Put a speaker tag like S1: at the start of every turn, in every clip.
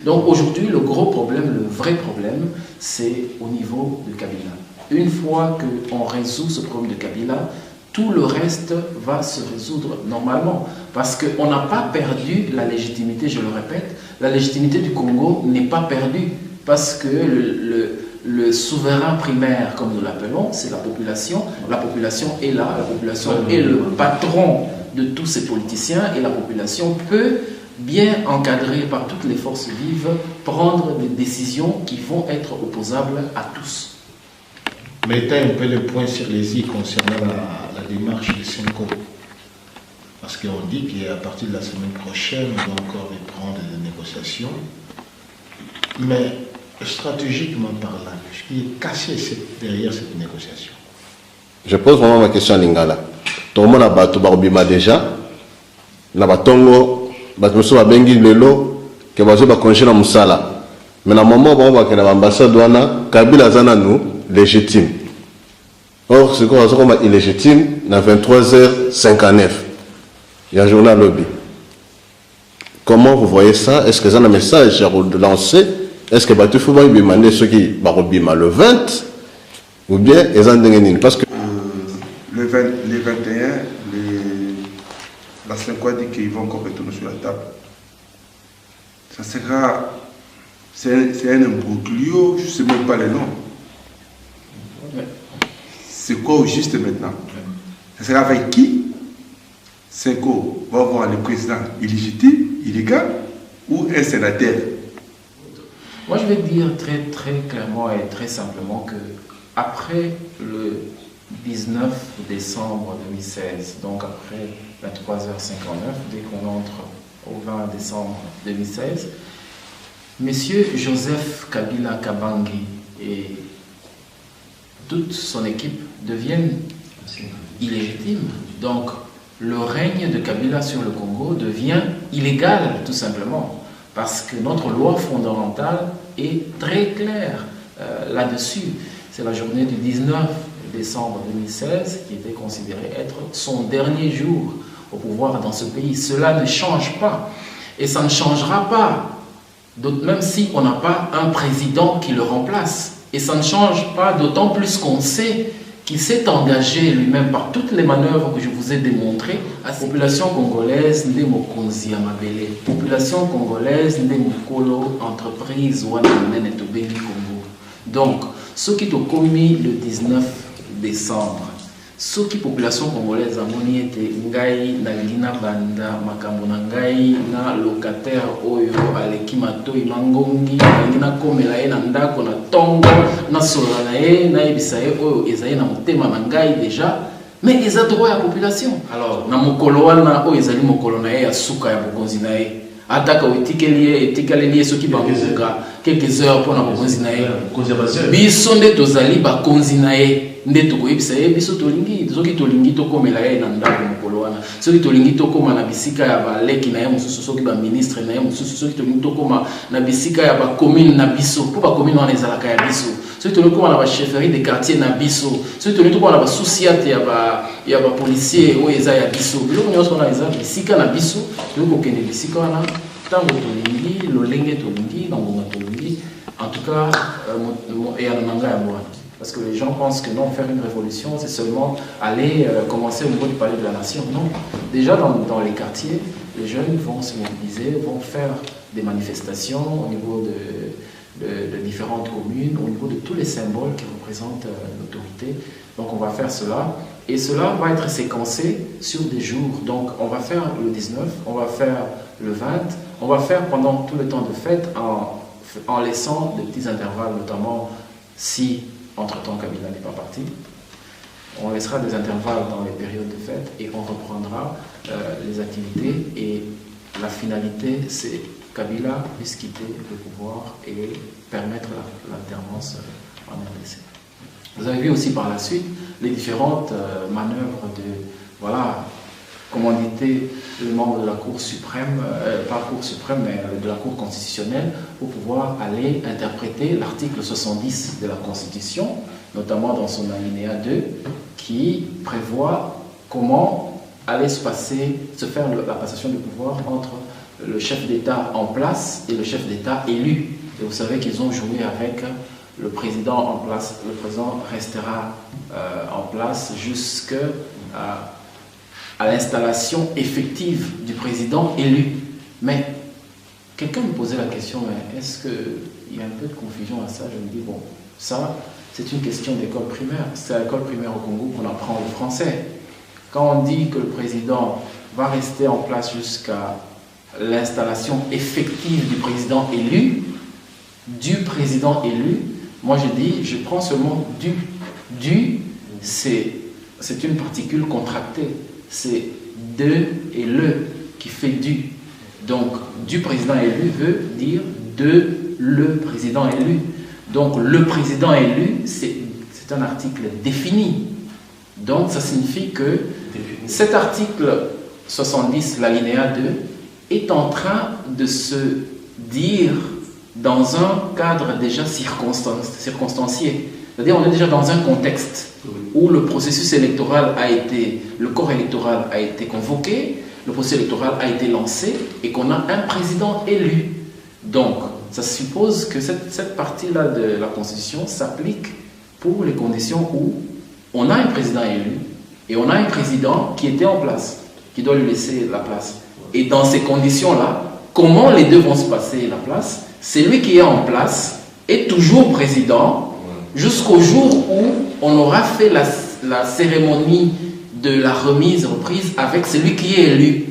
S1: Donc aujourd'hui, le gros problème, le vrai problème, c'est au niveau de Kabila. Une fois qu'on résout ce problème de Kabila, tout le reste va se résoudre normalement. Parce qu'on n'a pas perdu la légitimité, je le répète, la légitimité du Congo n'est pas perdue. Parce que le souverain primaire, comme nous l'appelons, c'est la population. La population est là, la population est le patron de tous ces politiciens et la population peut, bien encadrée par toutes les forces vives, prendre des décisions qui vont être opposables à tous.
S2: Mettez un peu le point sur les i concernant la démarche de Senko. Parce qu'on dit qu'à partir de la semaine prochaine, on va encore reprendre des négociations. Mais stratégiquement parlant, ce qui est caché derrière cette négociation.
S3: Je pose vraiment ma question à Lingala. Tout le monde a battu Barobima déjà. Na batongo, batumuso babengi lelo, que bazo ba congé na musala. Mais na moment où on va que l'ambassade douana, Kabila zana nous légitime. Or, ce qu'on a comme illégitime, na 23h59. Il y a un journal lobby. Comment vous voyez ça? Est-ce que c'est un message à relancer? Est-ce que Batu faut demander ceux qui barobima le 20 ou bien les andengénines? Parce que
S4: les 21, la 5 dit qu'ils vont encore retourner sur la table. Ça sera, c'est un imbroglio, je ne sais même pas les noms. C'est quoi au juste maintenant? Ça sera avec qui? Senko va voir le président illégitime, illégal, ou un sénateur?
S1: Moi, je vais dire très clairement et très simplement que après le 19 décembre 2016, donc après 23h59, dès qu'on entre au 20 décembre 2016, Monsieur Joseph Kabila Kabangi et toute son équipe deviennent illégitimes. Donc, le règne de Kabila sur le Congo devient illégal, tout simplement. Parce que notre loi fondamentale est très claire là-dessus. C'est la journée du 19 décembre 2016 qui était considérée être son dernier jour au pouvoir dans ce pays. Cela ne change pas. Et ça ne changera pas, même si on n'a pas un président qui le remplace. Et ça ne change pas, d'autant plus qu'on sait qu'il s'est engagé lui-même par toutes les manœuvres que je vous ai démontrées à la population congolaise, des Mokonzi à Mabele, population congolaise, des Mokolo, entreprise, Wananen et Tobeni Congo. Donc, ce qui est commis le 19 décembre, ce qui population congolaise a moni était ngai na lina banda makambo na ngai na locataire oyo aleki matoi mangongi na komela ye na ndako na tongo na sola na ye na yebisa ye oyo ezali na motema na ngai déjà, mais eza droit ya population. Alors na mokolo wana oyo ezali mokolo na ye ya suka ya bokonzi na ye ataka etikali ye soki bangoka quelques heures pour na bokonzi na ye biso nde tozali bakonzi na ye nde tokoyebisa ye biso tolingi soki tolingi tokomela ye na ndako mokolo wana, soki tolingi tokoma na bisika ya baleki na ye mosusu, soki baministre na ye mosusu, soki tolingi tokoma na bisika ya bacommune na biso mpo bacommune wana ezalaka ya biso, soki tolingi tokoma na bachefferie de quartier na biso, soki tolingi tokoma na basociate ya bapolisier oyo eza ya biso, biloko nyonso wana eza bisika na biso, tolingi kokende bisika wana ntango tolingi lolenge tolingi na ngonga tolingi. En tout cas eyana na ngai yango wana. Parce que les gens pensent que non, faire une révolution, c'est seulement aller commencer au niveau du palais de la nation. Non. Déjà dans les quartiers, les jeunes vont se mobiliser, vont faire des manifestations au niveau de différentes communes, au niveau de tous les symboles qui représentent l'autorité. Donc on va faire cela. Et cela va être séquencé sur des jours. Donc on va faire le 19, on va faire le 20, on va faire pendant tout le temps de fête en laissant des petits intervalles, notamment si entre-temps Kabila n'est pas parti. On laissera des intervalles dans les périodes de fête et on reprendra les activités. Et la finalité, c'est Kabila puisse quitter le pouvoir et permettre l'alternance en RDC. Vous avez vu aussi par la suite les différentes manœuvres de, voilà, commanditer le membre de la Cour suprême, pas Cour suprême, mais de la Cour constitutionnelle, pour pouvoir aller interpréter l'article 70 de la Constitution, notamment dans son alinéa 2, qui prévoit comment allait se faire la passation de pouvoir entre le chef d'État en place et le chef d'État élu. Et vous savez qu'ils ont joué avec le président en place. Le président restera en place jusqu'à l'installation effective du président élu. Mais quelqu'un me posait la question, mais est-ce qu'il y a un peu de confusion à ça? Je me dis, bon, ça, c'est une question d'école primaire. C'est à l'école primaire au Congo qu'on apprend le français. Quand on dit que le président va rester en place jusqu'à l'installation effective du président élu, moi je dis, je prends seulement du. Du, c'est une particule contractée. C'est de et le qui fait du. Donc, du président élu veut dire de le président élu. Donc, le président élu, c'est un article défini. Donc, ça signifie que cet article 70, l'alinéa 2, est en train de se dire dans un cadre déjà circonstancié. C'est-à-dire, on est déjà dans un contexte où le processus électoral le corps électoral a été convoqué, le processus électoral a été lancé et qu'on a un président élu. Donc, ça suppose que cette partie-là de la Constitution s'applique pour les conditions où on a un président élu et on a un président qui était en place, qui doit lui laisser la place. Et dans ces conditions-là, comment les deux vont se passer la place? Celui qui est en place est toujours président jusqu'au jour où on aura fait la cérémonie de la reprise avec celui qui est élu.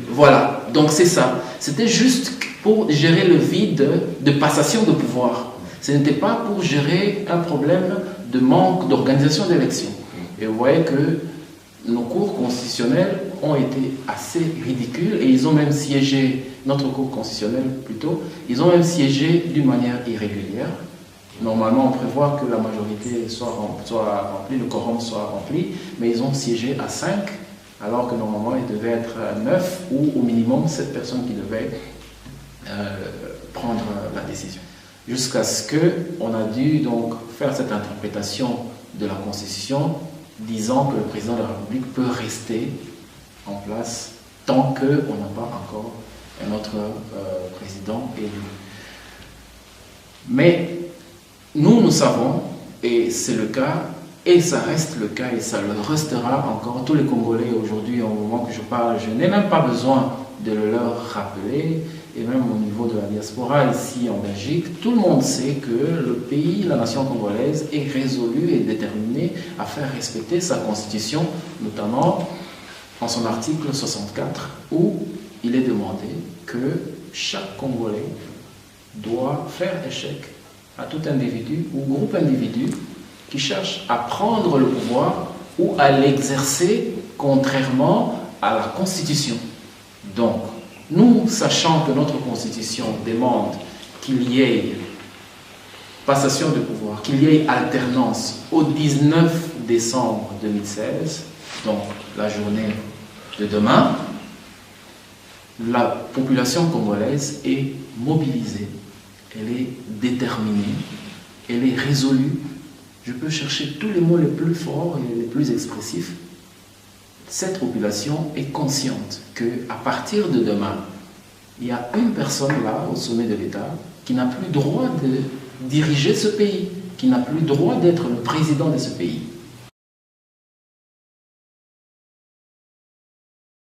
S1: Voilà, donc c'est ça. C'était juste pour gérer le vide de passation de pouvoir. Ce n'était pas pour gérer un problème de manque d'organisation d'élection. Et vous voyez que nos cours constitutionnels ont été assez ridicules et ils ont même siégé, notre cours constitutionnel plutôt, ils ont même siégé d'une manière irrégulière. Normalement, on prévoit que la majorité soit remplie, le quorum soit rempli, mais ils ont siégé à 5, alors que normalement, il devait être 9 ou au minimum 7 personnes qui devaient prendre la décision. Jusqu'à ce qu'on a dû donc faire cette interprétation de la Constitution disant que le président de la République peut rester en place tant qu'on n'a pas encore un autre président élu. Mais nous savons, et c'est le cas, et ça reste le cas, et ça le restera encore. Tous les Congolais aujourd'hui, au moment que je parle, je n'ai même pas besoin de le leur rappeler, et même au niveau de la diaspora ici en Belgique, tout le monde sait que le pays, la nation congolaise, est résolue et déterminée à faire respecter sa constitution, notamment en son article 64, où il est demandé que chaque Congolais doit faire échec à tout individu ou groupe d'individus qui cherche à prendre le pouvoir ou à l'exercer contrairement à la Constitution. Donc, nous, sachant que notre Constitution demande qu'il y ait passation de pouvoir, qu'il y ait alternance au 19 décembre 2016, donc la journée de demain, la population congolaise est mobilisée, elle est déterminée, elle est résolue. Je peux chercher tous les mots les plus forts et les plus expressifs. Cette population est consciente qu'à partir de demain, il y a une personne là, au sommet de l'État, qui n'a plus droit de diriger ce pays, qui n'a plus droit d'être le président de ce pays.